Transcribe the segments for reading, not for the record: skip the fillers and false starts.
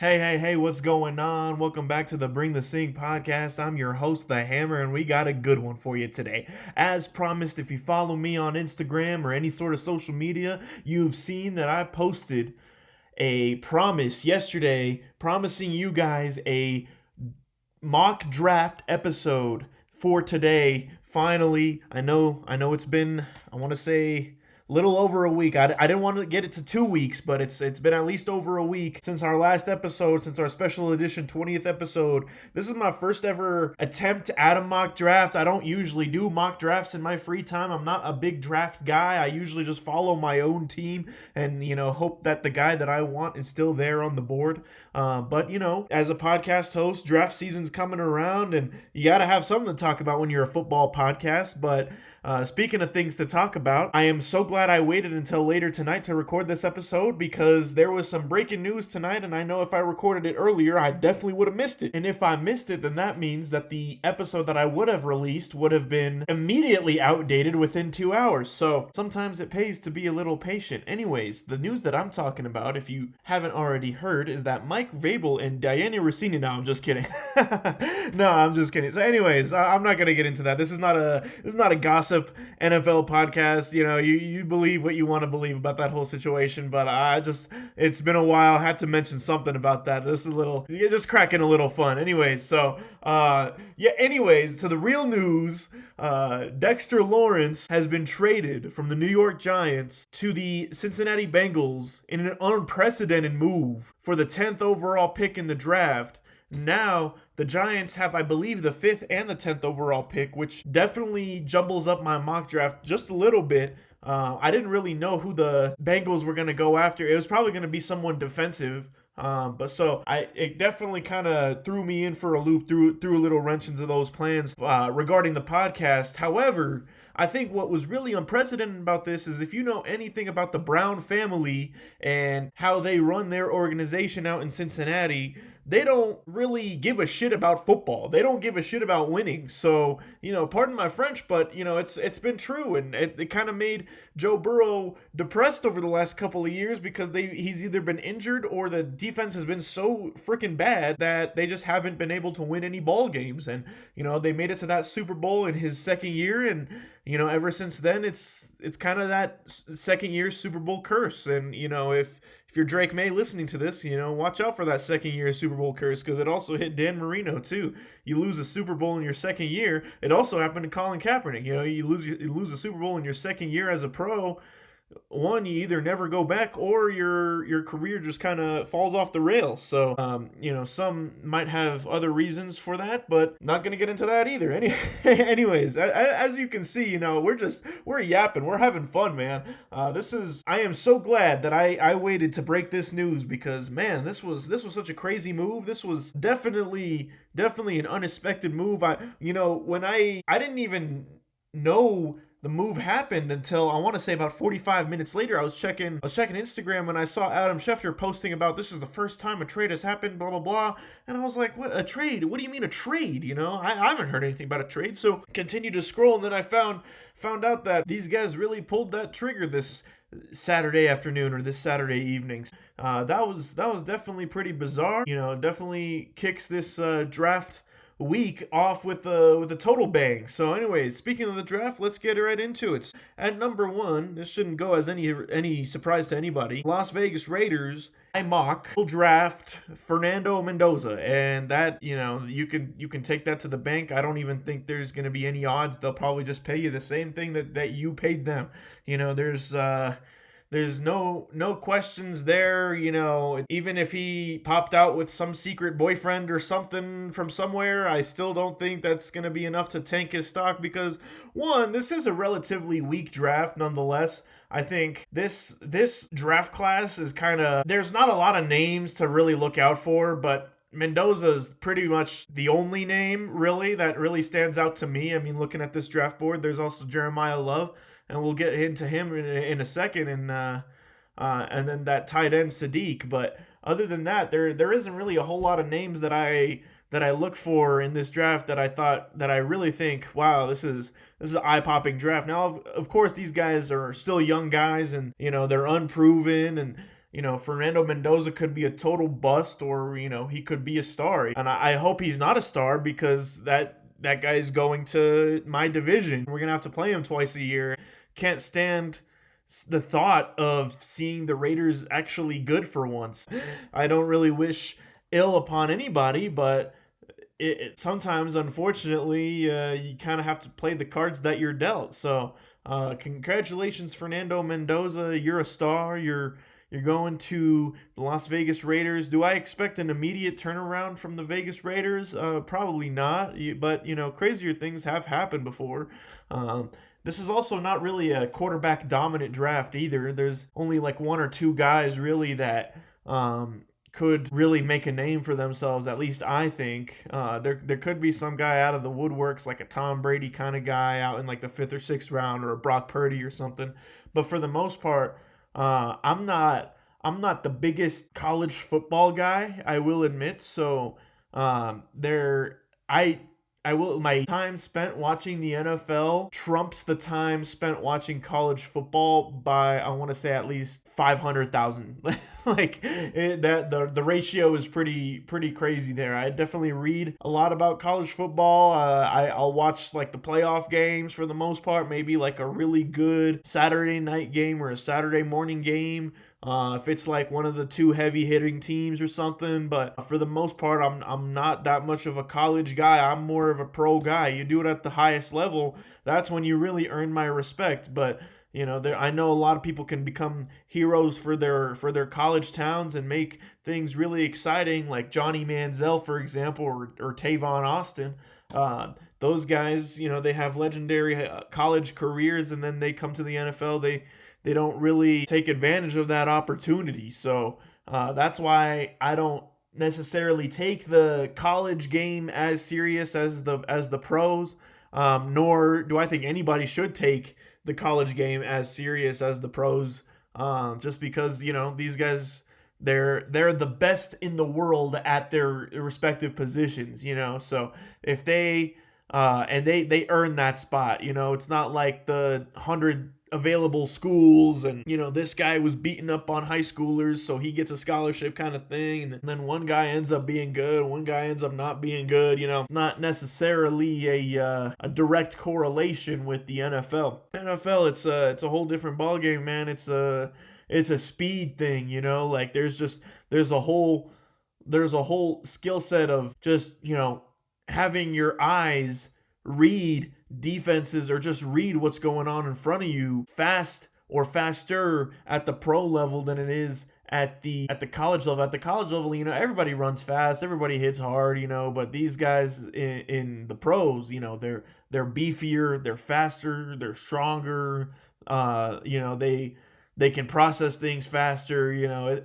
Hey, what's going on? Welcome back to the Bring the Sing podcast. I'm your host, The Hammer, and we got a good one for you today. As promised, if you follow me on Instagram or any sort of social media, you've seen that I posted a promise yesterday promising you guys a mock draft episode for today. Finally, I know it's been, I want to say, little over a week. I didn't want to get it to 2 weeks, but it's been at least over a week since our last episode, since our special edition 20th episode. This is my first ever attempt at a mock draft. I don't usually do mock drafts in my free time. I'm not a big draft guy. I usually just follow my own team and hope that the guy that I want is still there on the board. But as a podcast host, draft season's coming around, and you got to have something to talk about when you're a football podcast. But speaking of things to talk about, I am so glad I waited until later tonight to record this episode because there was some breaking news tonight, and I know if I recorded it earlier, I definitely would have missed it. And if I missed it, then that means that the episode that I would have released would have been immediately outdated within 2 hours. So sometimes it pays to be a little patient. Anyways, the news that I'm talking about, if you haven't already heard, is that Mike Vrabel and Diana Rossini. No, I'm just kidding. No, I'm just kidding. So, anyways, I'm not gonna get into that. This is not a gossip NFL podcast. You believe what you want to believe about that whole situation, but it's been a while. I had to mention something about that. This is you're just cracking a little fun. Anyways, so Anyways, to the real news. Dexter Lawrence has been traded from the New York Giants to the Cincinnati Bengals in an unprecedented move for the 10th overall pick in the draft. Now, the Giants have, I believe, the 5th and the 10th overall pick, which definitely jumbles up my mock draft just a little bit. I didn't really know who the Bengals were going to go after. It was probably going to be someone defensive. It definitely kind of threw me in for a loop, threw a little wrench into those plans regarding the podcast. However, I think what was really unprecedented about this is if you know anything about the Brown family and how they run their organization out in Cincinnati, they don't really give a shit about football. They don't give a shit about winning. So, pardon my French, but, it's been true. And it kind of made Joe Burrow depressed over the last couple of years because he's either been injured or the defense has been so freaking bad that they just haven't been able to win any ball games. And, they made it to that Super Bowl in his second year. And, ever since then, it's kind of that second year Super Bowl curse. And, if you're Drake May listening to this, watch out for that second year Super Bowl curse because it also hit Dan Marino too. You lose a Super Bowl in your second year. It also happened to Colin Kaepernick. You lose a Super Bowl in your second year as a pro. One, you either never go back or your career just kind of falls off the rails. So, some might have other reasons for that, but not going to get into that either. Anyways, as you can see, we're yapping. We're having fun, man. I am so glad that I waited to break this news because, man, this was such a crazy move. This was definitely an unexpected move. When I didn't even know the move happened until I want to say about 45 minutes later. I was checking Instagram and I saw Adam Schefter posting about this is the first time a trade has happened, blah blah blah. And I was like, what, a trade? What do you mean a trade? I haven't heard anything about a trade. So continued to scroll and then I found out that these guys really pulled that trigger this Saturday afternoon or this Saturday evening. That was definitely pretty bizarre. Definitely kicks this draft week off with a total bang. So anyways, speaking of the draft, let's get right into it. At number 1, this shouldn't go as any surprise to anybody. Las Vegas Raiders, I mock will draft Fernando Mendoza, and that you can take that to the bank. I don't even think there's going to be any odds. They'll probably just pay you the same thing that you paid them. There's no questions there, even if he popped out with some secret boyfriend or something from somewhere, I still don't think that's going to be enough to tank his stock because, one, this is a relatively weak draft nonetheless. I think this draft class is there's not a lot of names to really look out for, but Mendoza is pretty much the only name, really, that really stands out to me. I mean, looking at this draft board, there's also Jeremiah Love, and we'll get into him in a second, and then that tight end Sadiq. But other than that, there isn't really a whole lot of names that I look for in this draft that I really think, wow, this is an eye-popping draft. Now, of course, these guys are still young guys, and they're unproven, and Fernando Mendoza could be a total bust, or he could be a star. And I hope he's not a star, because that guy is going to my division. We're gonna have to play him twice a year. Can't stand the thought of seeing the Raiders actually good for once. I don't really wish ill upon anybody, but sometimes, unfortunately, you kind of have to play the cards that you're dealt. So, congratulations, Fernando Mendoza. You're a star. You're going to the Las Vegas Raiders. Do I expect an immediate turnaround from the Vegas Raiders? Probably not. But crazier things have happened before. This is also not really a quarterback dominant draft either. There's only like one or two guys really that could really make a name for themselves. At least I think there could be some guy out of the woodworks, like a Tom Brady kind of guy out in like the 5th or 6th round, or a Brock Purdy or something. But for the most part, I'm not the biggest college football guy, I will admit. So there I will my time spent watching the NFL trumps the time spent watching college football by, I want to say, at least 500,000. Like that the ratio is pretty crazy there. I definitely read a lot about college football. I'll watch like the playoff games for the most part, maybe like a really good Saturday night game or a Saturday morning game. If it's like one of the two heavy hitting teams or something. But for the most part, I'm not that much of a college guy. I'm more of a pro guy. You do it at the highest level, that's when you really earn my respect. But I know a lot of people can become heroes for their college towns and make things really exciting, like Johnny Manziel, for example, or Tavon Austin. Those guys, they have legendary college careers, and then they come to the NFL. They don't really take advantage of that opportunity. So that's why I don't necessarily take the college game as serious as the pros, nor do I think anybody should take the college game as serious as the pros, just because these guys, they're the best in the world at their respective positions. So if they and they earn that spot. It's not like the 100 available schools and this guy was beating up on high schoolers, so he gets a scholarship kind of thing, and then one guy ends up being good, one guy ends up not being good. It's not necessarily a direct correlation with the NFL. It's a whole different ballgame, man. It's a speed thing. Like there's a whole skill set of just having your eyes read defenses, or just read what's going on in front of you fast or faster at the pro level than it is at the college level. At the college level, everybody runs fast, everybody hits hard, but these guys in the pros, they're beefier, they're faster, they're stronger. They can process things faster.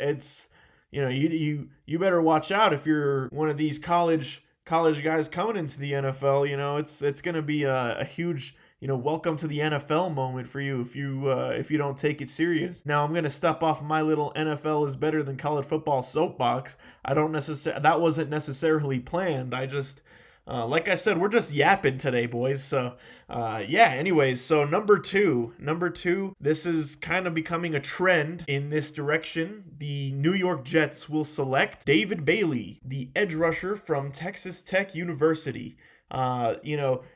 It's you better watch out if you're one of these college guys coming into the NFL. It's going to be a huge welcome to the NFL moment for you if you don't take it serious. Now I'm going to step off my little NFL is better than college football soapbox. That wasn't necessarily planned. I just like I said, we're just yapping today, boys. So anyways, so number two, this is kind of becoming a trend in this direction. The New York Jets will select David Bailey, the edge rusher from Texas Tech University.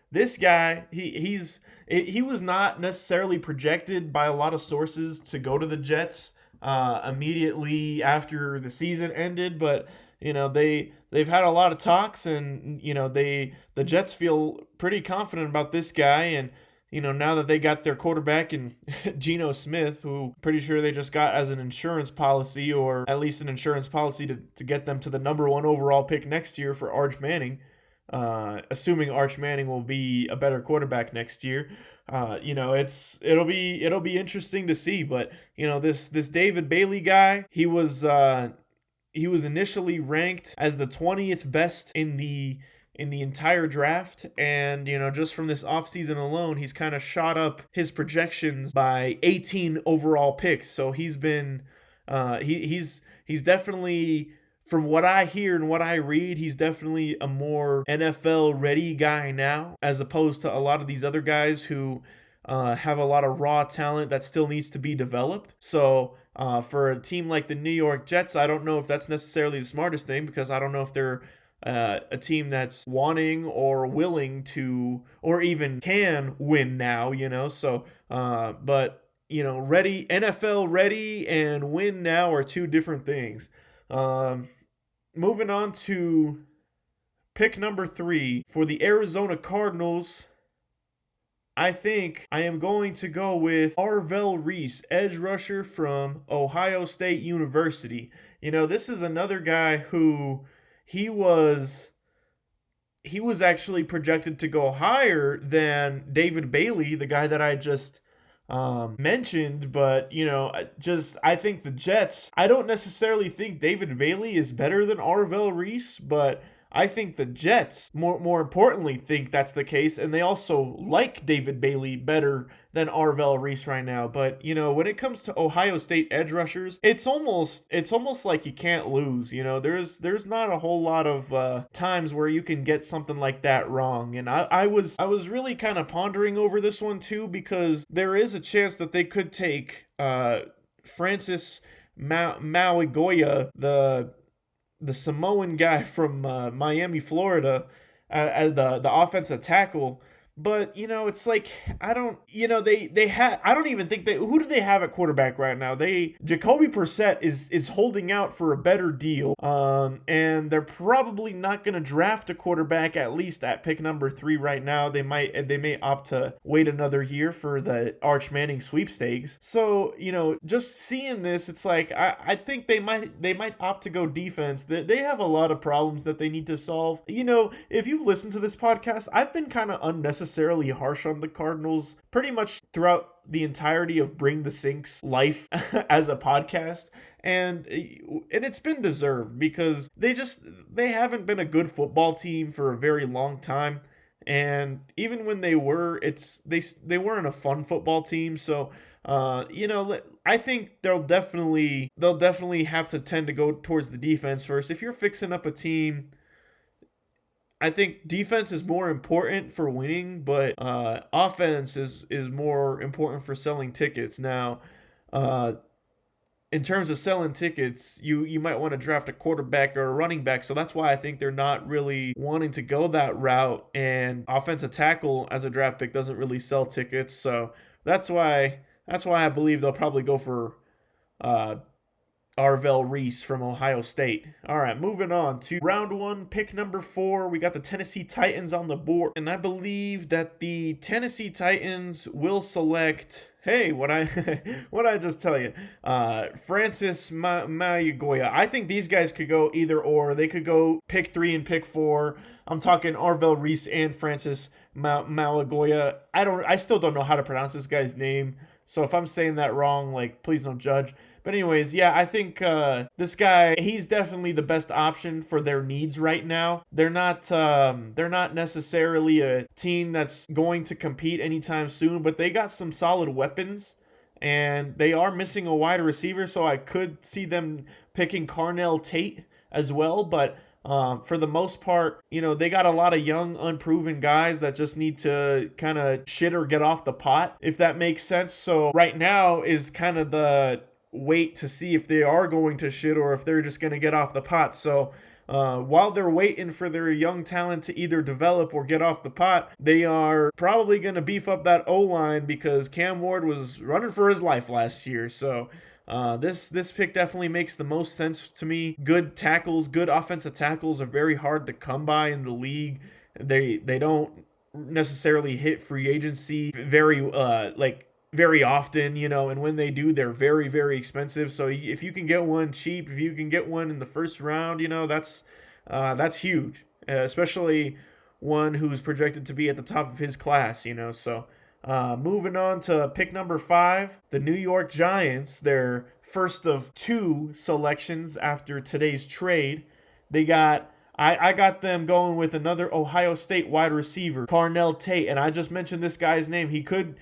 This guy, he was not necessarily projected by a lot of sources to go to the Jets immediately after the season ended, but they've had a lot of talks, and the Jets feel pretty confident about this guy. And now that they got their quarterback in Geno Smith, who pretty sure they just got as an insurance policy, or at least an insurance policy to get them to the number 1 overall pick next year for Arch Manning, assuming Arch Manning will be a better quarterback next year. It'll be interesting to see. But this David Bailey guy, he was initially ranked as the 20th best in the entire draft, and just from this offseason alone, he's kind of shot up his projections by 18 overall picks. So he's been he's definitely, from what I hear and what I read, he's definitely a more NFL ready guy now, as opposed to a lot of these other guys who have a lot of raw talent that still needs to be developed. So For a team like the New York Jets, I don't know if that's necessarily the smartest thing because I don't know if they're a team that's wanting or willing to or even can win now, So, but ready NFL ready and win now are two different things. Um, Moving on to pick number 3 for the Arizona Cardinals. I think I am going to go with Arvell Reese, edge rusher from Ohio State University. This is another guy who he was he was actually projected to go higher than David Bailey, the guy that I just mentioned. But I think the Jets. I don't necessarily think David Bailey is better than Arvell Reese, but I think the Jets, more importantly, think that's the case, and they also like David Bailey better than Arvell Reese right now. But when it comes to Ohio State edge rushers, it's almost like you can't lose. There's not a whole lot of times where you can get something like that wrong. And I was really kind of pondering over this one too, because there is a chance that they could take Francis Mauigoia, the Samoan guy from Miami, Florida, as the offensive tackle. But it's like I don't they have I don't even think who do they have at quarterback right now? Jacoby Brissett is holding out for a better deal. And they're probably not going to draft a quarterback, at least at pick number 3 right now. They may opt to wait another year for the Arch Manning sweepstakes. So just seeing this, it's like I think they might opt to go defense. They have a lot of problems that they need to solve. If you've listened to this podcast, I've been kind of unnecessarily harsh on the Cardinals pretty much throughout the entirety of Bring the Sink's life as a podcast, and it's been deserved because they haven't been a good football team for a very long time, and even when they were, they weren't a fun football team. So I think they'll definitely have to tend to go towards the defense first. If you're fixing up a team, I think defense is more important for winning, but offense is more important for selling tickets. Now, in terms of selling tickets, you might want to draft a quarterback or a running back. So that's why I think they're not really wanting to go that route. And offensive tackle as a draft pick doesn't really sell tickets. So that's why I believe they'll probably go for Arvell Reese from Ohio State. All right, moving on to round 1, pick number 4. We got the Tennessee Titans on the board, and I believe that the Tennessee Titans will select. Hey, what I just tell you? Francis Mauigoia. I think these guys could go either or. They could go pick 3 and pick 4. I'm talking Arvell Reese and Francis Mauigoia. I still don't know how to pronounce this guy's name. So if I'm saying that wrong, please don't judge. But anyways, yeah, I think this guy, he's definitely the best option for their needs right now. They're not necessarily a team that's going to compete anytime soon, but they got some solid weapons, and they are missing a wide receiver, so I could see them picking Carnell Tate as well. But for the most part, they got a lot of young, unproven guys that just need to kind of shit or get off the pot, if that makes sense. So right now is kind of the wait to see if they are going to shit or if they're just going to get off the pot. So while they're waiting for their young talent to either develop or get off the pot, they are probably going to beef up that O-line because Cam Ward was running for his life last year. So this pick definitely makes the most sense to me. Good tackles, good offensive tackles are very hard to come by in the league. They don't necessarily hit free agency very often, and when they do, they're very, very expensive. So if you can get one cheap, if you can get one in the first round, that's huge, especially one who's projected to be at the top of his class, So moving on to pick number 5, the New York Giants, their first of 2 selections after today's trade. They got I got them going with another Ohio State wide receiver, Carnell Tate, and I just mentioned this guy's name. He could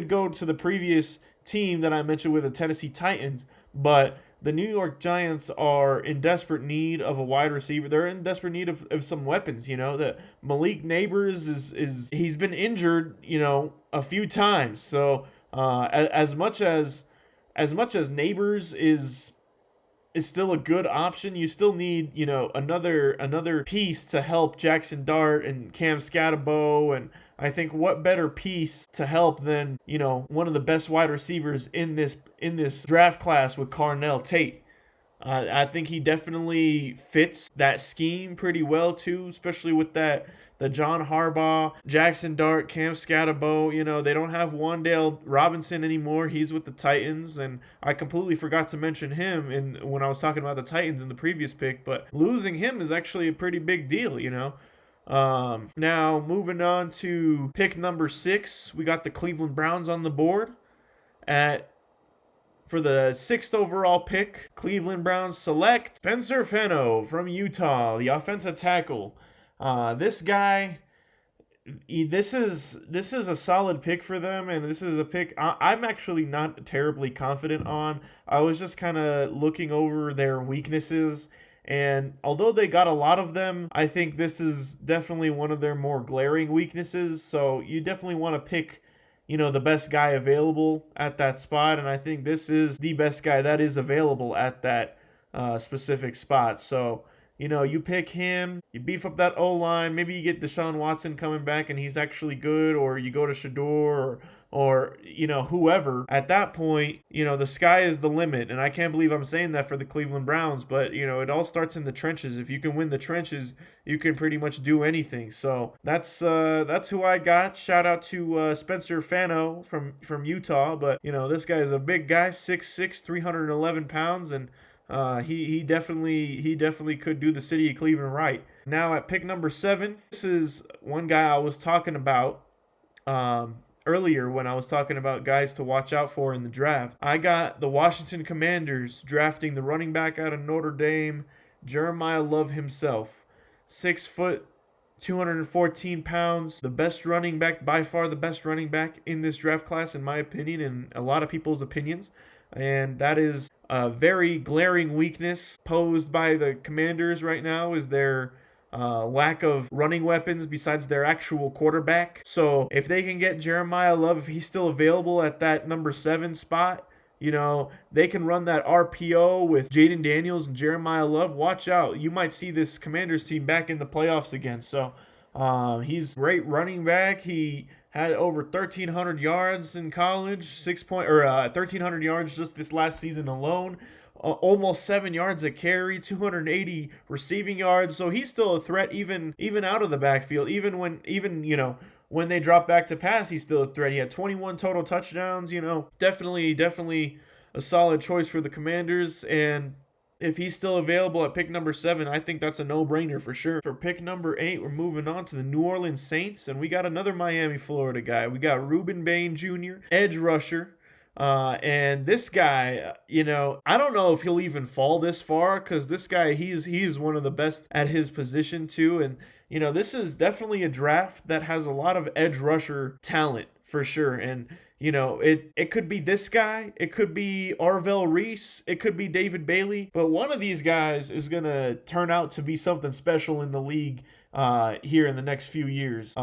go to the previous team that I mentioned with the Tennessee Titans, but the New York Giants are in desperate need of a wide receiver. They're in desperate need of some weapons, That Malik Neighbors he's been injured, a few times. So as much as as much as Neighbors is still a good option, you still need, another piece to help Jackson Dart and Cam Scatterbo. And I think what better piece to help than, one of the best wide receivers in this draft class with Carnell Tate. I think he definitely fits that scheme pretty well too, especially with the John Harbaugh, Jackson Dart, Cam Scatterbo. They don't have Wan'Dale Robinson anymore. He's with the Titans, and I completely forgot to mention him when I was talking about the Titans in the previous pick. But losing him is actually a pretty big deal. Now moving on to pick number 6, we got the Cleveland Browns on the board for the 6th overall pick. Cleveland Browns select Spencer Feno from Utah, the offensive tackle. This guy, this is a solid pick for them, and this is a pick I'm actually not terribly confident on. I was just kind of looking over their weaknesses, and although they got a lot of them, I think this is definitely one of their more glaring weaknesses. So you definitely want to pick the best guy available at that spot. And I think this is the best guy that is available at that specific spot. So, you pick him, you beef up that O-line, maybe you get Deshaun Watson coming back and he's actually good, or you go to Shador or whoever. At that point, the sky is the limit. And I can't believe I'm saying that for the Cleveland Browns, but, it all starts in the trenches. If you can win the trenches, you can pretty much do anything. So that's who I got. Shout out to Spencer Fano from Utah. But, this guy is a big guy, 6'6", 311 pounds, and he definitely could do the city of Cleveland right. Now at pick number 7, this is one guy I was talking about earlier when I was talking about guys to watch out for in the draft. I got the Washington Commanders drafting the running back out of Notre Dame, Jeremiah Love himself. 6 foot, 214 pounds, the best running back, by far the best running back in this draft class in my opinion and a lot of people's opinions. And that is a very glaring weakness posed by the Commanders right now, is their lack of running weapons besides their actual quarterback. So if they can get Jeremiah Love, if he's still available at that number 7 spot, they can run that RPO with Jaden Daniels and Jeremiah Love. Watch out. You might see this Commanders team back in the playoffs again. So he's a great running back. He had over 1,300 yards in college, 1,300 yards just this last season alone. Almost 7 yards a carry, 280 receiving yards. So he's still a threat even out of the backfield. Even when they drop back to pass, he's still a threat. He had 21 total touchdowns. Definitely a solid choice for the Commanders. And if he's still available at pick number 7, I think that's a no-brainer for sure. For pick number 8, we're moving on to the New Orleans Saints, and we got another Miami, Florida guy. We got Ruben Bain Jr., edge rusher. And this guy, I don't know if he'll even fall this far, because this guy, he's one of the best at his position too. And, this is definitely a draft that has a lot of edge rusher talent for sure. And, it could be this guy, it could be Arvell Reese, it could be David Bailey, but one of these guys is going to turn out to be something special in the league here in the next few years.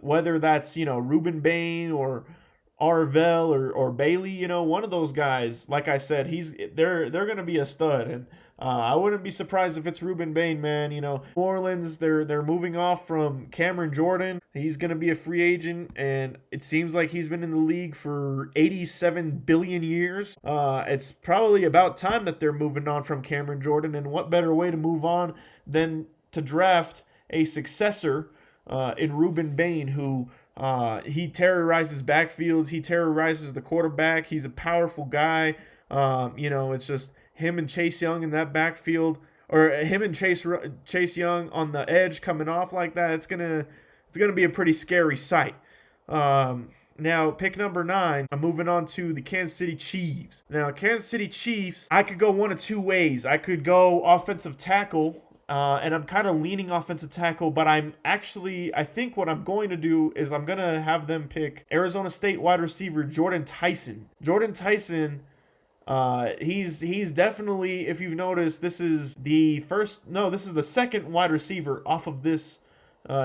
Whether that's, Ruben Bain or Arvell or Bailey, one of those guys, like I said, they're going to be a stud. And I wouldn't be surprised if it's Ruben Bain, man. New Orleans, they're moving off from Cameron Jordan. He's going to be a free agent, and it seems like he's been in the league for 87 billion years. It's probably about time that they're moving on from Cameron Jordan, and what better way to move on than to draft a successor in Ruben Bain, who he terrorizes backfields, he terrorizes the quarterback, he's a powerful guy. It's just him and Chase Young in that backfield, or him and Chase Young on the edge coming off like that. It's gonna be a pretty scary sight. Now, pick number 9, I'm moving on to the Kansas City Chiefs. Now, Kansas City Chiefs, I could go one of two ways. I could go offensive tackle, and I'm kind of leaning offensive tackle, but I think what I'm going to do is I'm going to have them pick Arizona State wide receiver Jordan Tyson. Jordan Tyson, he's definitely, if you've noticed, this is the second wide receiver off of this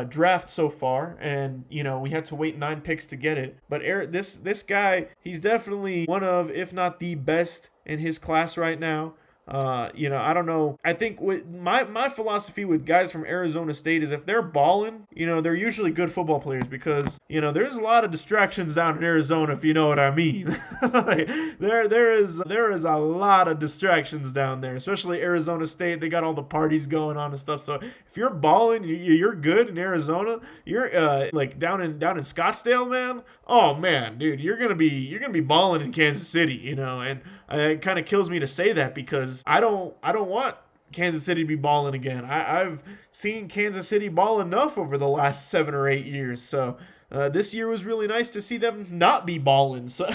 draft so far, and we had to wait 9 picks to get it. But this guy, he's definitely one of, if not the best in his class right now. I don't know. I think with my philosophy with guys from Arizona State is if they're balling, they're usually good football players because there's a lot of distractions down in Arizona, if you know what I mean. Like, there is a lot of distractions down there, especially Arizona State. They got all the parties going on and stuff. So if you're balling, you're good in Arizona. You're like down in Scottsdale, man. Oh man, dude, you're gonna be balling in Kansas City, and it kind of kills me to say that because I don't want Kansas City to be balling again. I've seen Kansas City ball enough over the last 7 or 8 years, so this year was really nice to see them not be balling. So,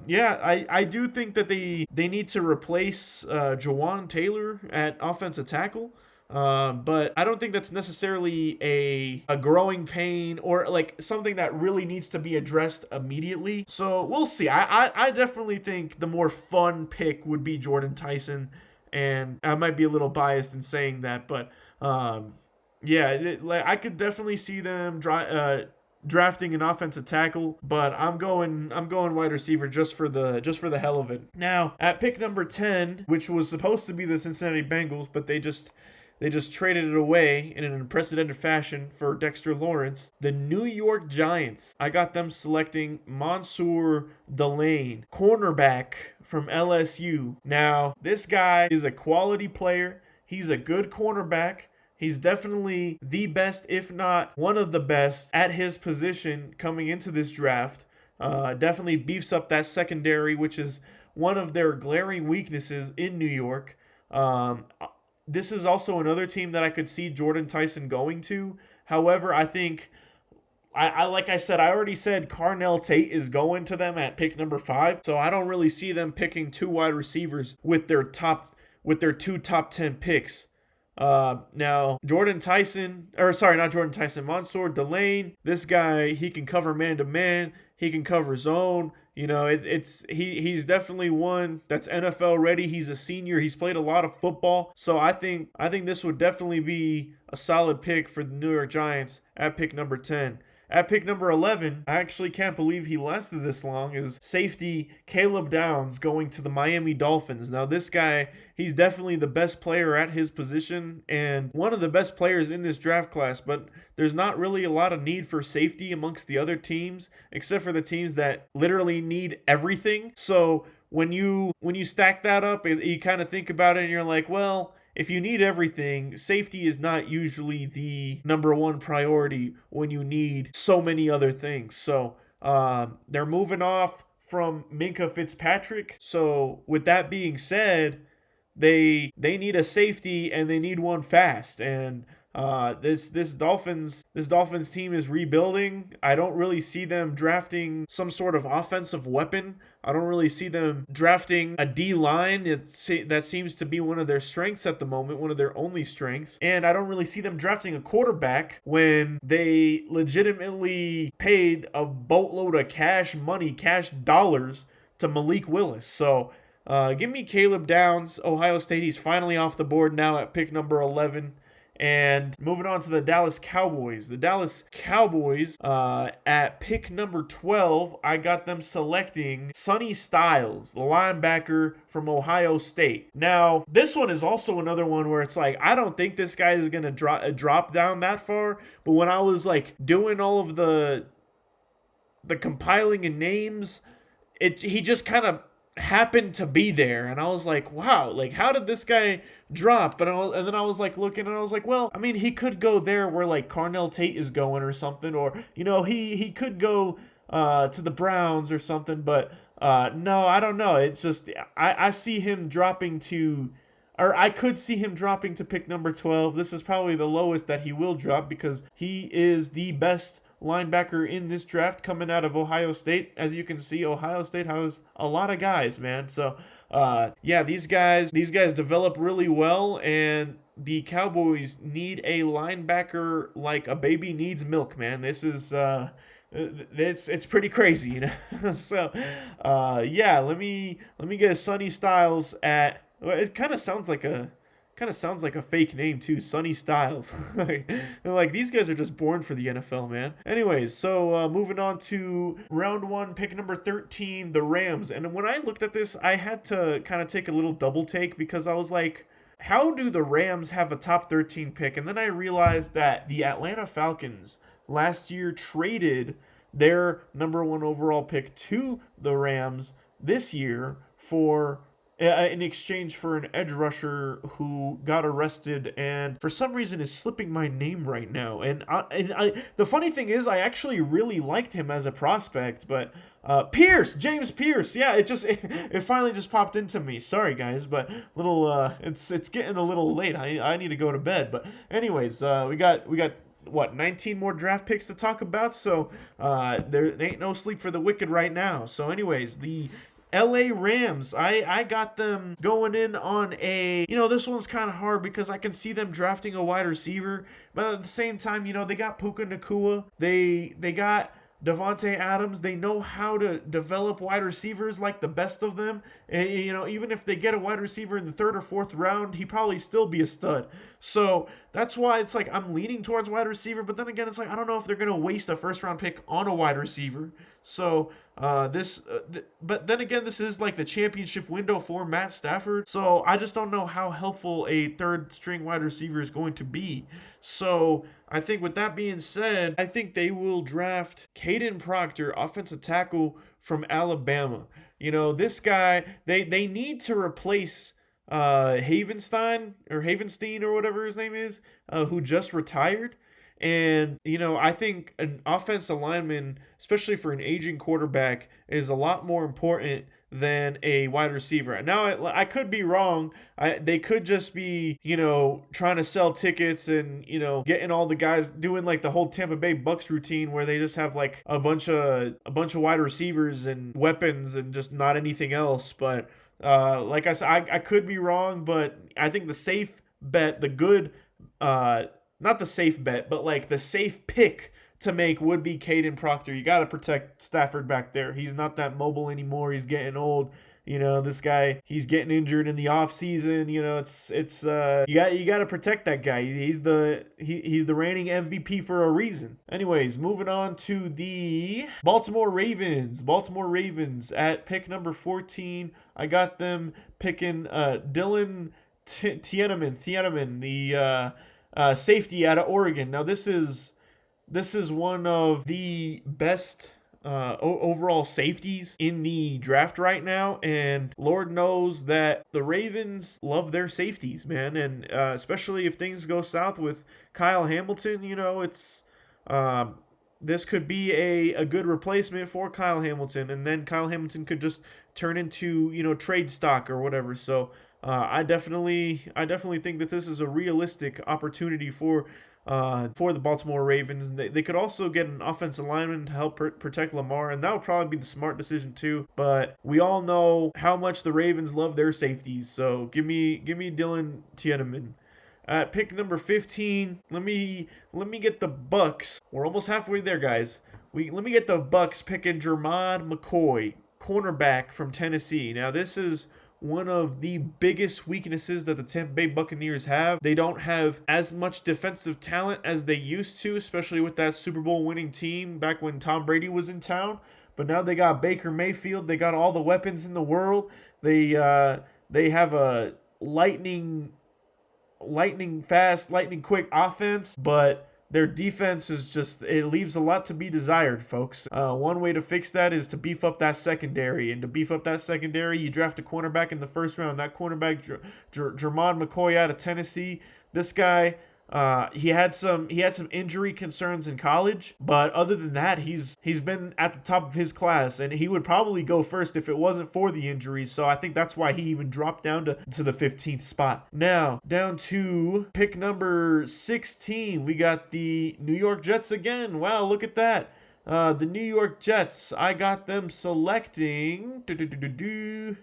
yeah, I do think that they need to replace Jawan Taylor at offensive tackle. But I don't think that's necessarily a growing pain or like something that really needs to be addressed immediately. So we'll see. I definitely think the more fun pick would be Jordan Tyson, and I might be a little biased in saying that, but yeah, I could definitely see them drafting an offensive tackle, but I'm going wide receiver just for the hell of it. Now, at pick number 10, which was supposed to be the Cincinnati Bengals, but they just traded it away in an unprecedented fashion for Dexter Lawrence. The New York Giants, I got them selecting Mansoor Delane, cornerback from LSU. Now, this guy is a quality player. He's a good cornerback. He's definitely the best, if not one of the best, at his position coming into this draft. Definitely beefs up that secondary, which is one of their glaring weaknesses in New York. This is also another team that I could see Jordan Tyson going to. However, I think, like I said, I already said Carnell Tate is going to them at pick number 5. So I don't really see them picking 2 wide receivers with their 2 top 10 picks. Now Jordan Tyson, or sorry, not Jordan Tyson, Mansoor Delane. This guy, he can cover man to man. He can cover zone. He's definitely one that's NFL ready. He's a senior. He's played a lot of football. So I think this would definitely be a solid pick for the New York Giants at pick number 10. At pick number 11, I actually can't believe he lasted this long, is safety Caleb Downs going to the Miami Dolphins. Now, this guy, he's definitely the best player at his position and one of the best players in this draft class, but there's not really a lot of need for safety amongst the other teams, except for the teams that literally need everything. So when you stack that up, you kind of think about it and you're like, well, if you need everything, safety is not usually the number one priority when you need so many other things. So they're moving off from Minkah Fitzpatrick. So with that being said, they need a safety and they need one fast. And this Dolphins team is rebuilding. I don't really see them drafting some sort of offensive weapon. I don't really see them drafting a D-line. That seems to be one of their strengths at the moment, one of their only strengths. And I don't really see them drafting a quarterback when they legitimately paid a boatload of cash dollars to Malik Willis. So give me Caleb Downs, Ohio State. He's finally off the board now at pick number 11. And moving on to the Dallas Cowboys. The Dallas Cowboys, at pick number 12, I got them selecting Sonny Styles, the linebacker from Ohio State. Now, this one is also another one where it's like, I don't think this guy is going to drop down that far. But when I was like doing all of the compiling and names, he just kind of happened to be there, and I was like, wow, like how did this guy drop? And then I was like looking, and I was like, well, I mean, he could go there where like Carnell Tate is going or something, or he could go to the Browns or something, but no, I don't know. It's just I see him dropping to, or I could see him dropping to pick number 12. This is probably the lowest that he will drop because he is the best linebacker in this draft coming out of Ohio State. As you can see, Ohio State has a lot of guys, man. So yeah, these guys develop really well, and the Cowboys need a linebacker like a baby needs milk, man. This is it's pretty crazy, you know. So yeah, let me get a Sonny Styles at, well, it kind of sounds like a kind of sounds like a fake name too, Sonny Styles. Like these guys are just born for the NFL, man. Anyways, so moving on to round one, pick number 13, the Rams. And when I looked at this, I had to kind of take a little double take because I was like, how do the Rams have a top 13 pick? And then I realized that the Atlanta Falcons last year traded their number one overall pick to the Rams this year for in exchange for an edge rusher who got arrested and for some reason is slipping my name right now. The funny thing is, I actually really liked him as a prospect, but James Pierce, yeah, it finally just popped into me. Sorry guys, but it's getting a little late. I need to go to bed. But anyways, we got what, 19 more draft picks to talk about, so there ain't no sleep for the wicked right now. So anyways, the LA Rams, I got them going in on this one's kind of hard because I can see them drafting a wide receiver, but at the same time, they got Puka Nacua, they got Davante Adams. They know how to develop wide receivers like the best of them. And, even if they get a wide receiver in the third or fourth round, he probably still be a stud. So that's why it's like I'm leaning towards wide receiver. But then again, it's like I don't know if they're going to waste a first round pick on a wide receiver. So but then again, this is like the championship window for Matt Stafford. So I just don't know how helpful a third string wide receiver is going to be. So I think with that being said, I think they will draft Caden Proctor, offensive tackle from Alabama. This guy, they need to replace Havenstein or whatever his name is, who just retired. And, I think an offensive lineman, especially for an aging quarterback, is a lot more important than a wide receiver. Now, I could be wrong. They could just be, trying to sell tickets and, getting all the guys doing like the whole Tampa Bay Bucks routine where they just have like a bunch of wide receivers and weapons and just not anything else. But like I said, I could be wrong, but I think the safe bet, not the safe bet, but like the safe pick to make would be Caden Proctor. You got to protect Stafford back there. He's not that mobile anymore. He's getting old. This guy, he's getting injured in the off season. You got to protect that guy. He's the reigning MVP for a reason. Anyways, moving on to the Baltimore Ravens. Baltimore Ravens at pick number 14. I got them picking Dylan Thieneman, the safety out of Oregon. Now this is one of the best overall safeties in the draft right now, and Lord knows that the Ravens love their safeties, man, and especially if things go south with Kyle Hamilton, this could be a good replacement for Kyle Hamilton, and then Kyle Hamilton could just turn into trade stock or whatever. So I definitely think that this is a realistic opportunity for the Baltimore Ravens. They could also get an offensive lineman to help protect Lamar, and that would probably be the smart decision too. But we all know how much the Ravens love their safeties, so give me Dylan Thieneman. At pick number 15, let me get the Bucks. We're almost halfway there, guys. Let me get the Bucks picking Jermod McCoy, cornerback from Tennessee. Now this is one of the biggest weaknesses that the Tampa Bay Buccaneers have. They don't have as much defensive talent as they used to, especially with that Super Bowl winning team back when Tom Brady was in town. But now they got Baker Mayfield. They got all the weapons in the world. They have a lightning fast, lightning quick offense, but their defense it leaves a lot to be desired, folks. One way to fix that is to beef up that secondary. And to beef up that secondary, you draft a cornerback in the first round. That cornerback, Jermod McCoy out of Tennessee. This guy, he had some injury concerns in college, but other than that, he's been at the top of his class, and he would probably go first if it wasn't for the injuries. So I think that's why he even dropped down to the 15th spot. Now down to pick number 16, we got the New York Jets again. Wow, look at that. The New York Jets, I got them selecting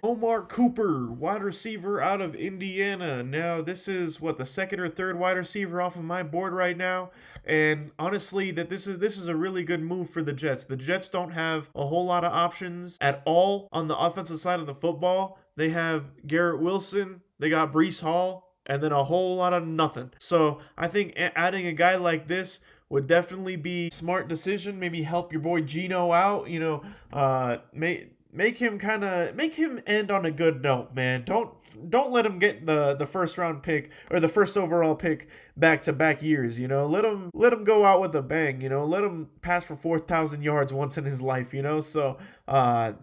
Omar Cooper, wide receiver out of Indiana. Now, this is the second or third wide receiver off of my board right now. And honestly, this is a really good move for the Jets. The Jets don't have a whole lot of options at all on the offensive side of the football. They have Garrett Wilson. They got Breece Hall and then a whole lot of nothing. So I think adding a guy like this would definitely be a smart decision. Maybe help your boy Gino out. Make him end on a good note, man. Don't let him get the first round pick or the first overall pick back to back years. Let him go out with a bang. Let him pass for 4,000 yards once in his life. So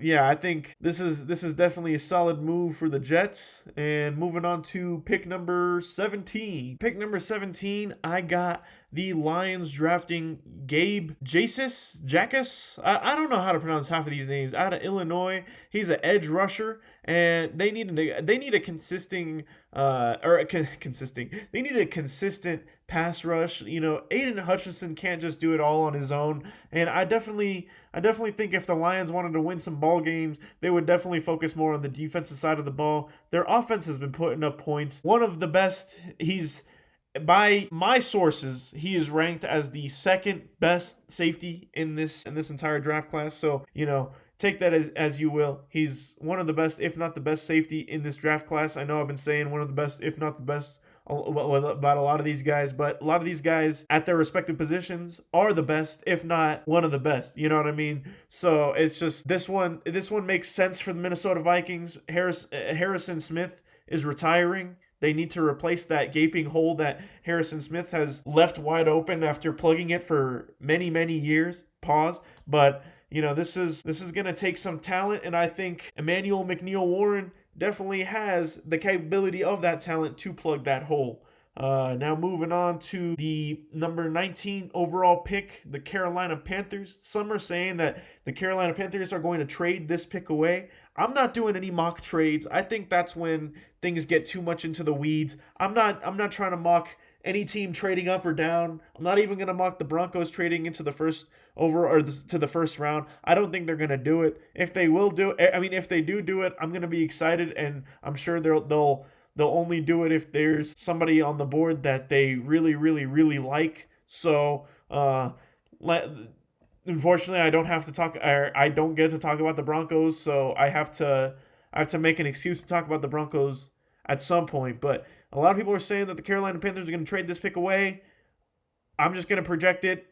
yeah, I think this is definitely a solid move for the Jets. And moving on to pick number 17. Pick number 17, I got the Lions drafting Gabe Jacas. I don't know how to pronounce half of these names. Out of Illinois, he's an edge rusher, and they need a consistent pass rush. Aiden Hutchinson can't just do it all on his own, and I definitely think if the Lions wanted to win some ball games, they would definitely focus more on the defensive side of the ball. Their offense has been putting up points. One of the best. By my sources, he is ranked as the second best safety in this entire draft class. So, take that as you will. He's one of the best, if not the best safety in this draft class. I know I've been saying one of the best, if not the best, about a lot of these guys, but a lot of these guys at their respective positions are the best, if not one of the best. You know what I mean? So it's just this one makes sense for the Minnesota Vikings. Harrison Smith is retiring. They need to replace that gaping hole that Harrison Smith has left wide open after plugging it for many, many years. Pause. But, this is going to take some talent, and I think Emmanuel McNeil-Warren definitely has the capability of that talent to plug that hole. Now moving on to the number 19 overall pick, the Carolina Panthers. Some are saying that the Carolina Panthers are going to trade this pick away. I'm not doing any mock trades. I think that's when things get too much into the weeds. I'm not trying to mock any team trading up or down. I'm not even going to mock the Broncos trading into the first to the first round. I don't think they're going to do it. If they do it, I'm going to be excited, and I'm sure they'll only do it if there's somebody on the board that they really, really, really like. So, unfortunately, I don't get to talk about the Broncos, so I have to make an excuse to talk about the Broncos at some point. But a lot of people are saying that the Carolina Panthers are going to trade this pick away. I'm just going to project it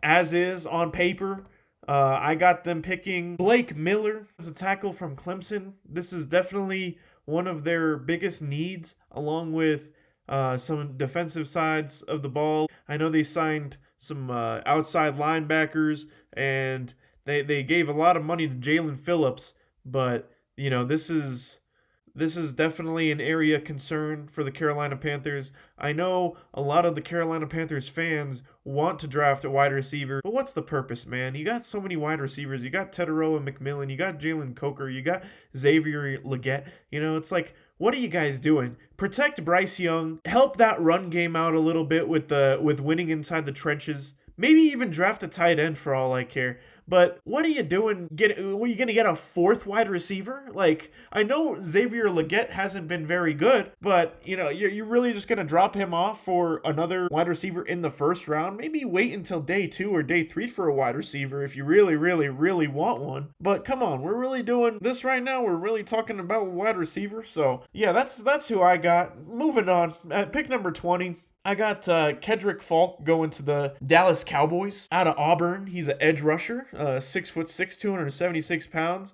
as is on paper. I got them picking Blake Miller as a tackle from Clemson. This is definitely one of their biggest needs, along with some defensive sides of the ball. I know they signed some outside linebackers, and they gave a lot of money to Jalen Phillips, but this is definitely an area of concern for the Carolina Panthers. I know a lot of the Carolina Panthers fans want to draft a wide receiver, but what's the purpose, man? You got so many wide receivers. You got Teterow and McMillan. You got Jalen Coker. You got Xavier Legette. It's like, what are you guys doing? Protect Bryce Young. Help that run game out a little bit with winning inside the trenches. Maybe even draft a tight end for all I care. But what are you doing? Were you going to get a fourth wide receiver? Like, I know Xavier Legette hasn't been very good, but, you're really just going to drop him off for another wide receiver in the first round? Maybe wait until day 2 or day 3 for a wide receiver if you really, really, really want one. But come on, we're really doing this right now. We're really talking about wide receiver. So, yeah, that's who I got. Moving on. At pick number 20. I got Kedrick Falk going to the Dallas Cowboys out of Auburn. He's an edge rusher, 6'6", 276 pounds.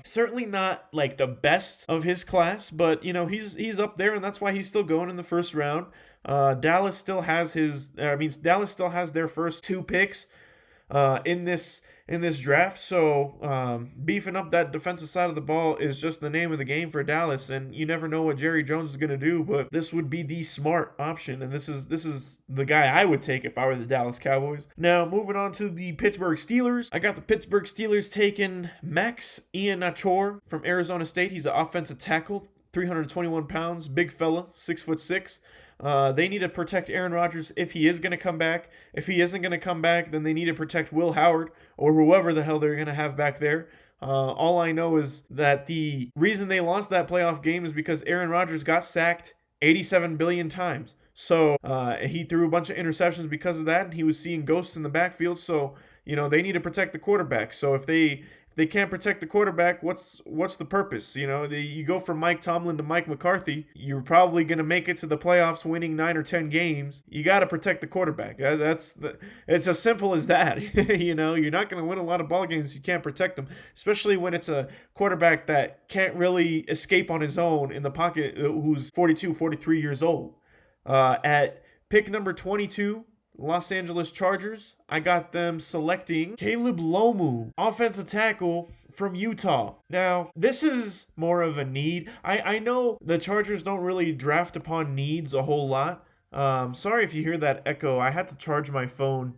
Certainly not like the best of his class, but he's up there, and that's why he's still going in the first round. Dallas still has their first 2 picks in this draft. So beefing up that defensive side of the ball is just the name of the game for Dallas, and you never know what Jerry Jones is going to do, but this would be the smart option, and this is the guy I would take if I were the Dallas Cowboys. Now, moving on to the Pittsburgh Steelers. I got the Pittsburgh Steelers taking Max Ihenacho from Arizona State. He's an offensive tackle, 321 pounds, big fella, 6'6". They need to protect Aaron Rodgers if he is going to come back. If he isn't going to come back, then they need to protect Will Howard or whoever the hell they're going to have back there. All I know is that the reason they lost that playoff game is because Aaron Rodgers got sacked 87 billion times. So he threw a bunch of interceptions because of that, and he was seeing ghosts in the backfield. So they need to protect the quarterback. So if they they can't protect the quarterback, what's the purpose? You go from Mike Tomlin to Mike McCarthy, you're probably going to make it to the playoffs winning 9 or 10 games. You got to protect the quarterback. It's as simple as that. You're not going to win a lot of ball games if you can't protect them, especially when it's a quarterback that can't really escape on his own in the pocket, who's 42, 43 years old. At pick number 22, Los Angeles Chargers, I got them selecting Caleb Lomu, offensive tackle from Utah. Now, this is more of a need. I know the Chargers don't really draft upon needs a whole lot. Sorry if you hear that echo. I had to charge my phone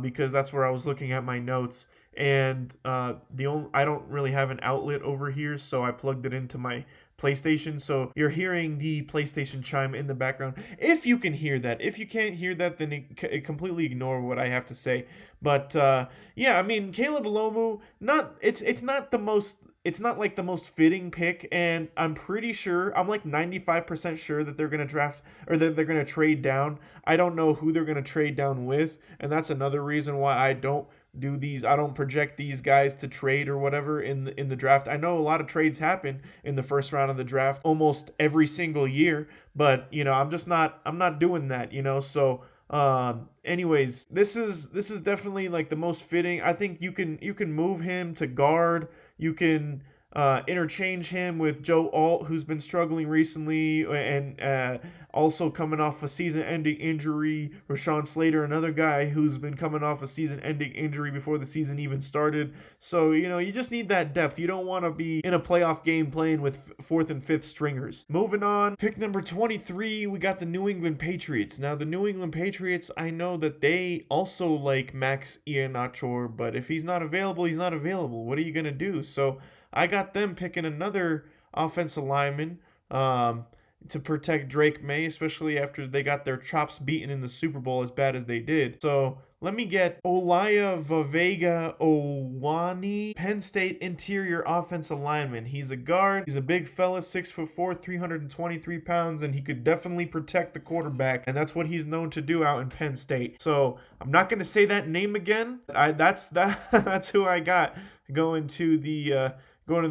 because that's where I was looking at my notes. And I don't really have an outlet over here, so I plugged it into my PlayStation. So you're hearing the PlayStation chime in the background. If you can hear that. If you can't hear that, then completely ignore what I have to say. But yeah, I mean, Caleb Lomu, it's not like the most fitting pick, and I'm pretty sure, I'm like 95% sure that they're going to draft, or that they're going to trade down. I don't know who they're going to trade down with, and that's another reason why I don't project these guys to trade or whatever in the draft. I know a lot of trades happen in the first round of the draft almost every single year, but I'm not doing that, so anyways, this is definitely like the most fitting. I think you can move him to guard. You can interchange him with Joe Alt, who's been struggling recently, and also coming off a season-ending injury. Rashawn Slater, another guy who's been coming off a season-ending injury before the season even started. So, you just need that depth. You don't want to be in a playoff game playing with fourth and fifth stringers. Moving on, pick number 23, we got the New England Patriots. Now, the New England Patriots, I know that they also like Max Iheanacho, but if he's not available, he's not available. What are you going to do? So I got them picking another offensive lineman to protect Drake May, especially after they got their chops beaten in the Super Bowl as bad as they did. So let me get Olaya Vavega Owani, Penn State interior offensive lineman. He's a guard. He's a big fella, 6'4", 323 pounds, and he could definitely protect the quarterback, and that's what he's known to do out in Penn State. So I'm not going to say that name again. That's who I got going to the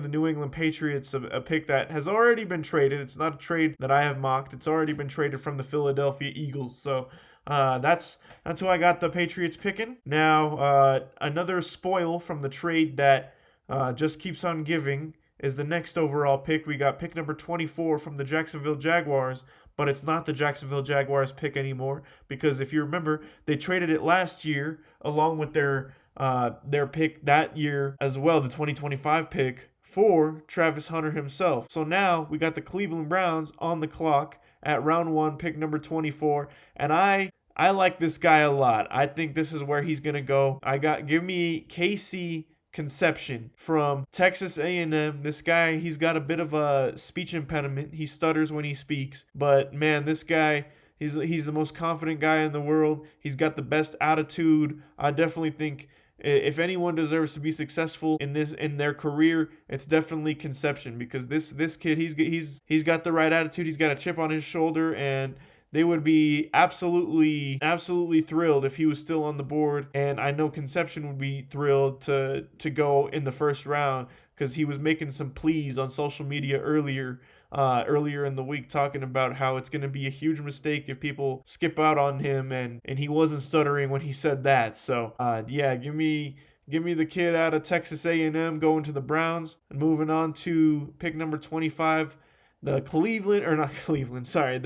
New England Patriots, a pick that has already been traded. It's not a trade that I have mocked. It's already been traded from the Philadelphia Eagles. So that's who I got the Patriots picking. Now, another spoil from the trade that just keeps on giving is the next overall pick. We got pick number 24 from the Jacksonville Jaguars, but it's not the Jacksonville Jaguars pick anymore, because if you remember, they traded it last year along with their pick that year as well, the 2025 pick, for Travis Hunter himself. So now we got the Cleveland Browns on the clock at round 1, pick number 24, and I like this guy a lot. I think this is where he's gonna go. Give me Casey Conception from Texas A&M. This guy, he's got a bit of a speech impediment. He stutters when he speaks, but man, this guy, he's the most confident guy in the world. He's got the best attitude. I definitely think if anyone deserves to be successful in their career, it's definitely Conception, because this kid, he's got the right attitude. He's got a chip on his shoulder, and they would be absolutely thrilled if he was still on the board. And I know Conception would be thrilled to go in the first round, because he was making some pleas on social media earlier in the week, talking about how it's going to be a huge mistake if people skip out on him, and he wasn't stuttering when he said that. So yeah, give me the kid out of Texas A&M going to the Browns. And moving on to pick number 25, the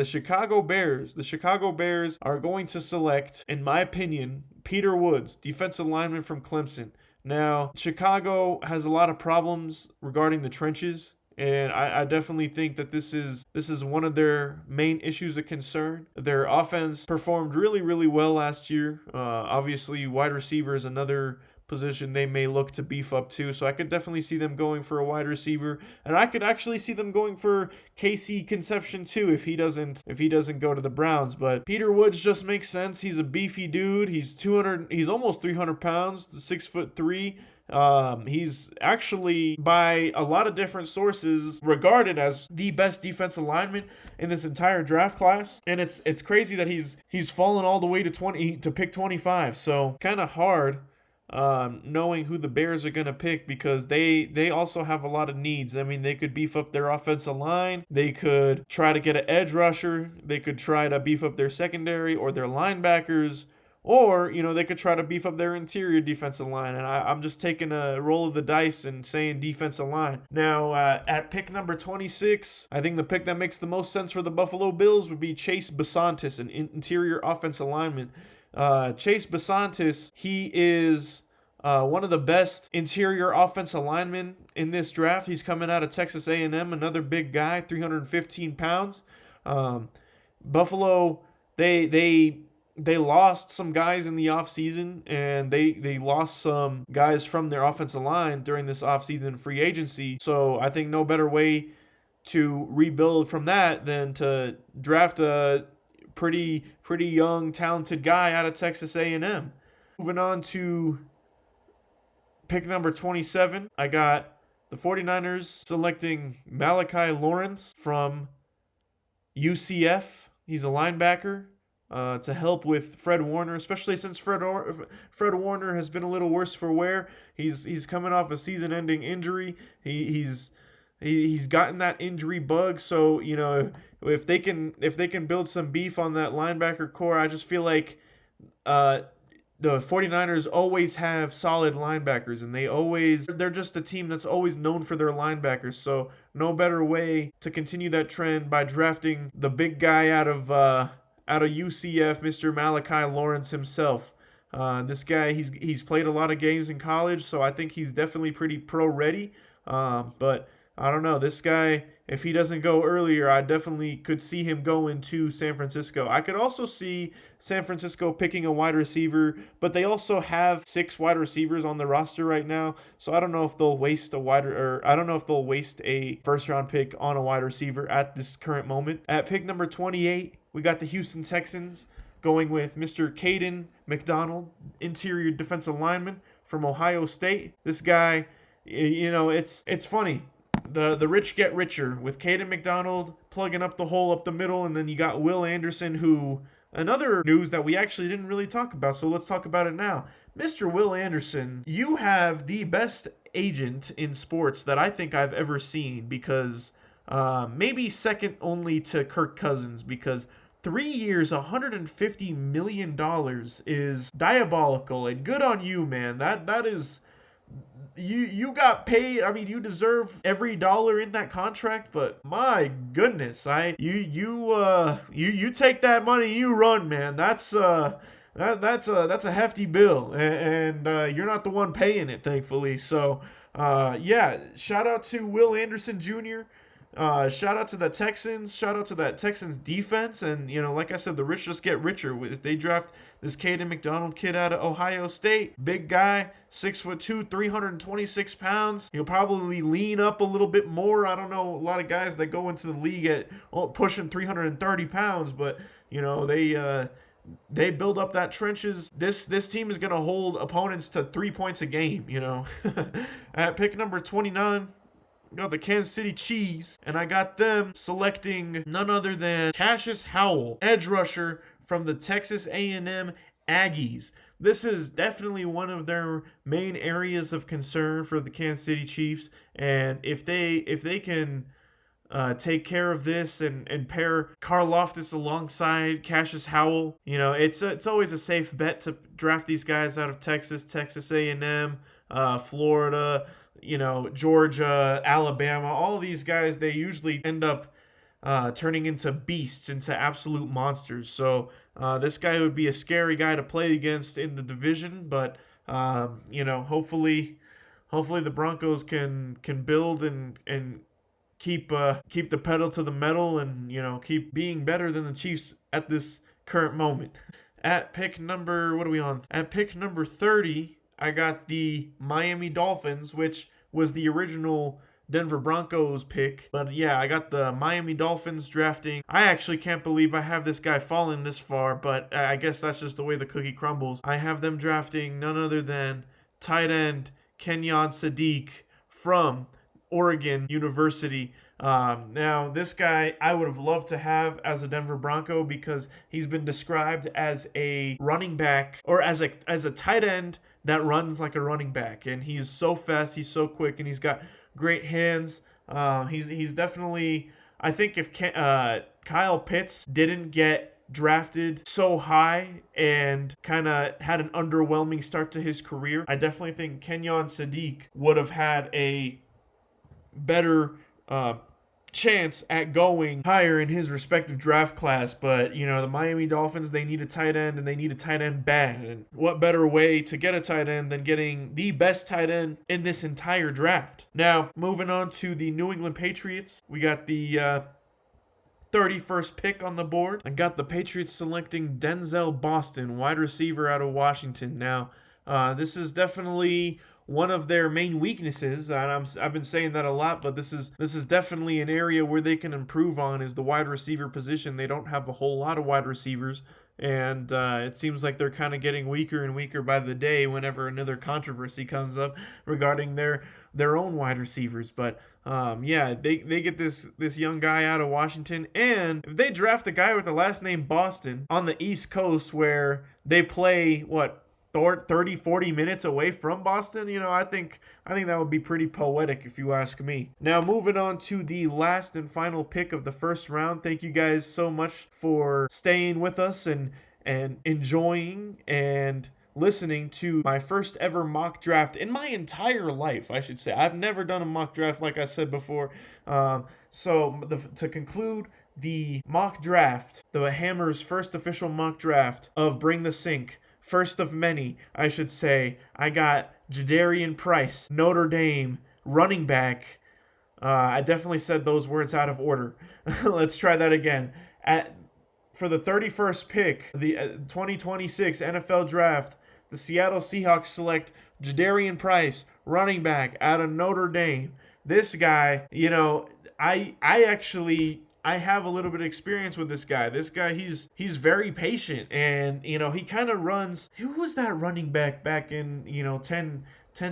Chicago Bears. The Chicago Bears are going to select, in my opinion, Peter Woods, defensive lineman from Clemson. Now, Chicago has a lot of problems regarding the trenches, and I definitely think that this is one of their main issues of concern. Their offense performed really, really well last year. Obviously, wide receiver is another position they may look to beef up too. So I could definitely see them going for a wide receiver, and I could actually see them going for Casey Conception too if he doesn't go to the Browns. But Peter Woods just makes sense. He's a beefy dude. He's almost 300 pounds, 6'3". He's actually, by a lot of different sources, regarded as the best defensive lineman in this entire draft class. And it's crazy that he's fallen all the way to pick 25. So kind of hard knowing who the Bears are going to pick, because they also have a lot of needs. I mean, they could beef up their offensive line. They could try to get an edge rusher. They could try to beef up their secondary or their linebackers. Or, they could try to beef up their interior defensive line. And I'm just taking a roll of the dice and saying defensive line. Now, at pick number 26, I think the pick that makes the most sense for the Buffalo Bills would be Chase Bisontis, an interior offensive lineman. Chase Bisontis, he is one of the best interior offensive linemen in this draft. He's coming out of Texas A&M, another big guy, 315 pounds. Buffalo, they lost some guys in the offseason, and they lost some guys from their offensive line during this offseason free agency. So I think no better way to rebuild from that than to draft a pretty young, talented guy out of Texas A&M. Moving on to pick number 27, I got the 49ers selecting Malachi Lawrence from UCF. He's a linebacker. To help with Fred Warner, especially since Fred Warner has been a little worse for wear. He's coming off a season-ending injury. He's gotten that injury bug. So if they can build some beef on that linebacker core, I just feel like the 49ers always have solid linebackers, and they're just a team that's always known for their linebackers. So no better way to continue that trend by drafting the big guy out of UCF, Mr. Malachi Lawrence himself. This guy, he's played a lot of games in college, so I think he's definitely pretty pro ready. But I don't know, this guy, if he doesn't go earlier, I definitely could see him going to San Francisco. I could also see San Francisco picking a wide receiver, but they also have 6 wide receivers on the roster right now, so I don't know if they'll waste a first round pick on a wide receiver at this current moment. At pick number 28, we got the Houston Texans going with Mr. Caden McDonald, interior defensive lineman from Ohio State. This guy, it's funny. The rich get richer with Caden McDonald plugging up the hole up the middle, and then you got Will Anderson, who, another news that we actually didn't really talk about, so let's talk about it now. Mr. Will Anderson, you have the best agent in sports that I think I've ever seen, because maybe second only to Kirk Cousins, because 3 years, $150 million is diabolical, and good on you, man. That is, you got paid. I mean, you deserve every dollar in that contract, but my goodness, you take that money, you run, man. That's a hefty bill, and you're not the one paying it, thankfully. So, shout out to Will Anderson Jr. Shout out to the Texans. Shout out to that Texans defense. And, like I said, the rich just get richer. If they draft this Caden McDonald kid out of Ohio State, big guy, 6'2", 326 pounds. He'll probably lean up a little bit more. I don't know, a lot of guys that go into the league at pushing 330 pounds, but, they build up that trenches. This team is going to hold opponents to 3 points a game, At pick number 29, got the Kansas City Chiefs, and I got them selecting none other than Cassius Howell, edge rusher from the Texas A&M Aggies. This is definitely one of their main areas of concern for the Kansas City Chiefs, and if they can take care of this and pair Karlaftis alongside Cassius Howell, it's always a safe bet to draft these guys out of Texas A&M, Florida, Georgia, Alabama. All these guys, they usually end up turning into beasts, into absolute monsters. So this guy would be a scary guy to play against in the division, but hopefully the Broncos can build and keep the pedal to the metal, and keep being better than the Chiefs at this current moment. At pick number, what are we on? At pick number 30, I got the Miami Dolphins, which was the original Denver Broncos pick. But yeah, I got the Miami Dolphins drafting. I actually can't believe I have this guy falling this far, but I guess that's just the way the cookie crumbles. I have them drafting none other than tight end Kenyon Sadiq from Oregon University. Now, this guy I would have loved to have as a Denver Bronco because he's been described as a running back or as a tight end that runs like a running back, and he's so fast, he's so quick, and he's got great hands. He's definitely. I think if Kyle Pitts didn't get drafted so high and kind of had an underwhelming start to his career, I definitely think Kenyon Sadiq would have had a better chance at going higher in his respective draft class. But the Miami Dolphins, they need a tight end, and they need a tight end bad, and what better way to get a tight end than getting the best tight end in this entire draft? Now, moving on to the New England Patriots, we got the 31st pick on the board. I got the Patriots selecting Denzel Boston, wide receiver out of Washington. Now, this is definitely one of their main weaknesses, and I've been saying that a lot, but this is definitely an area where they can improve on, is the wide receiver position. They don't have a whole lot of wide receivers, and it seems like they're kind of getting weaker and weaker by the day whenever another controversy comes up regarding their own wide receivers. But they get this young guy out of Washington, and if they draft a guy with the last name Boston on the East Coast where they play 30-40 minutes away from Boston, I think that would be pretty poetic if you ask me. Now, moving on to the last and final pick of the first round. Thank you guys so much for staying with us and enjoying and listening to my first ever mock draft in my entire life, I should say. I've never done a mock draft, like I said before. To conclude the mock draft, the Hammer's first official mock draft of Bring the Sink, first of many, I should say, I got Jadarian Price, Notre Dame, running back. I definitely said those words out of order. Let's try that again. For the 31st pick, the 2026 NFL Draft, the Seattle Seahawks select Jadarian Price, running back out of Notre Dame. This guy, I have a little bit of experience with this guy. This guy, he's very patient, and he kind of runs. Who was that running back in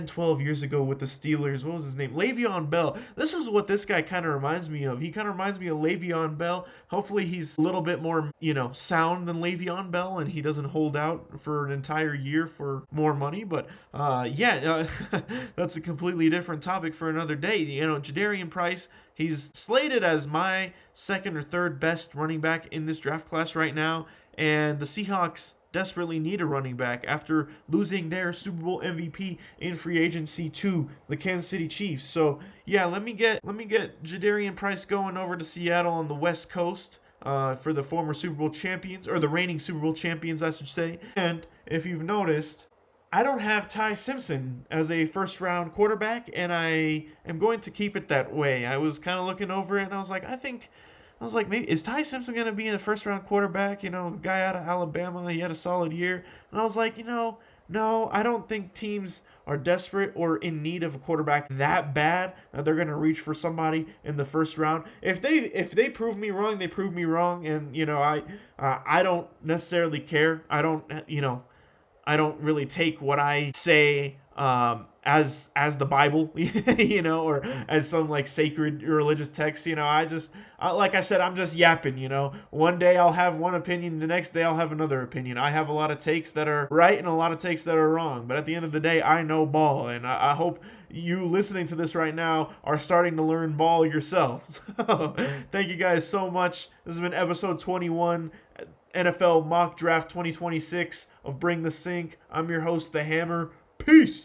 12 years ago with the Steelers? What was his name? Le'Veon Bell. This is what this guy kind of reminds me of. He kind of reminds me of Le'Veon Bell. Hopefully he's a little bit more, sound than Le'Veon Bell, and he doesn't hold out for an entire year for more money. But, that's a completely different topic for another day. Jadarian Price, he's slated as my second or third best running back in this draft class right now, and the Seahawks desperately need a running back after losing their Super Bowl MVP in free agency to the Kansas City Chiefs. So let me get Jadarian Price going over to Seattle on the West Coast for the former Super Bowl champions, or the reigning Super Bowl champions, I should say. And if you've noticed, I don't have Ty Simpson as a first-round quarterback, and I am going to keep it that way. I was kind of looking over it, and I was like, maybe is Ty Simpson going to be a first-round quarterback? Guy out of Alabama, he had a solid year. And I was like, no, I don't think teams are desperate or in need of a quarterback that bad that they're going to reach for somebody in the first round. If they prove me wrong, they prove me wrong, and I don't necessarily care. I don't really take what I say as the Bible, or as some sacred religious text. Like I said, I'm just yapping. One day I'll have one opinion, the next day I'll have another opinion. I have a lot of takes that are right and a lot of takes that are wrong, but at the end of the day, I know ball, and I hope you listening to this right now are starting to learn ball yourselves. Thank you guys so much. This has been episode 21, NFL Mock Draft 2026 of Bring the Sink. I'm your host, The Hammer. Peace.